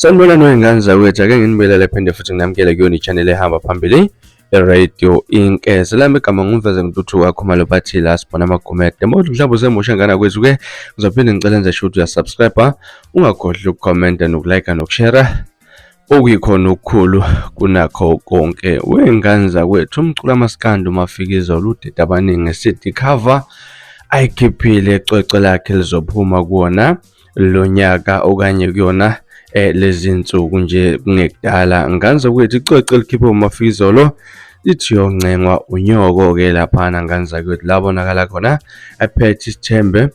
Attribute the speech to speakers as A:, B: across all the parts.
A: Sanibona noyingane zakwethu, ake nginibelele phinde futhi nginamukele kuyona i-channel ehamba phambili e-Radio Inkese. Lami igama ngumveze ngintuthuka Khumalo bathi la sibona amagumede. Mawuthi mhlawumbe usemusha ngana kwethu ke ngizophinde ngicela enze sure ukuthi uyasubscribe, ungakhohlwa ukucomment nokulike nokushare. Okuyikhona okukhulu kunakho konke. Wengane zakwethu umculo amaskandi umafika izolo udede abaningi esithi cover ayikhiphile ecwecwe lakhe lizophuma kuona lo nyaka okanye kuyona lezi nsuku nje kungekudala. Ngane zakwethu icwecwe likhiphe umafika izolo lithi yoncengwa unyoko ke laphana ngane zakwethu labonakala khona ephethe isithembe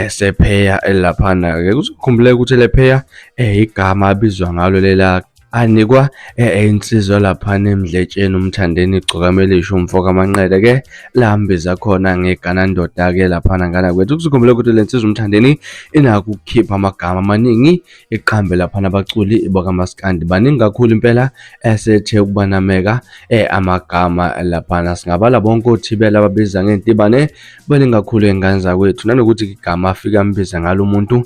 A: sepheya elaphana ke kuzokhumbuleka ukuthi lepheya igama abizwa ngalo lela anikwa insizwa laphana emdletsheni umthandeni igcokamele isho umfoka amanqele ke lambiza khona ngegana ndoda ke laphana ngana kwethu kuzokhumbuleka ukuthi lensizwa umthandeni inaka ukukhipha amagama amaningi iqhambe laphana abaculi ibakamaskandi baningi kakhulu impela esethe ukubanameka amagama laphana. Singabala bonke othibela ababiza ngentibane baningi kakhulu engane zakwethu nanokuthi igama afika ambiza ngalo umuntu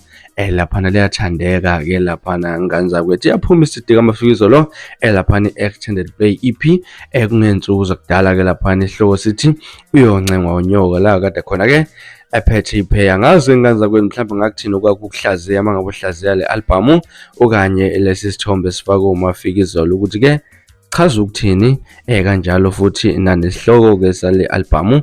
A: laphana liyathandeka ke laphana ngane zakwethu. Iyaphuma isidika amafika izolo laphana extended play EP kunensuku zakudala ke laphana isihloko sithi uyoncengwa unyoka la kade khona ke ephethe ipheya. Ngazi ingane zakwethu mhlawumbe ngakuthini okwakuhlaziya mangabe uhlaziya le album okanye lesi sithombe sifakwe umafika izolo ukuthi ke chaza ukuthini kanjalo futhi nanesihloko ke sale album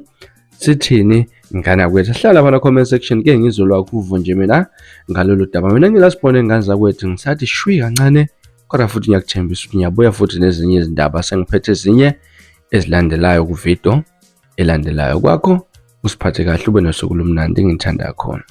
A: sithini ngana kwethu. Hlala phana comment section ke ngizolwa kuvo nje mina ngalolu daba. Mina ngilasibona ingane zakwethu ngisathi shwi kancane kodwa futhi ngiyakuthembisa ukuthi ngiyabuya futhi nezinye izindaba sengiphethe ezinye ezilandelayo ku video elandelayo. Kwakho usiphathe kahle ube nosuku lumnandi ngithanda khona.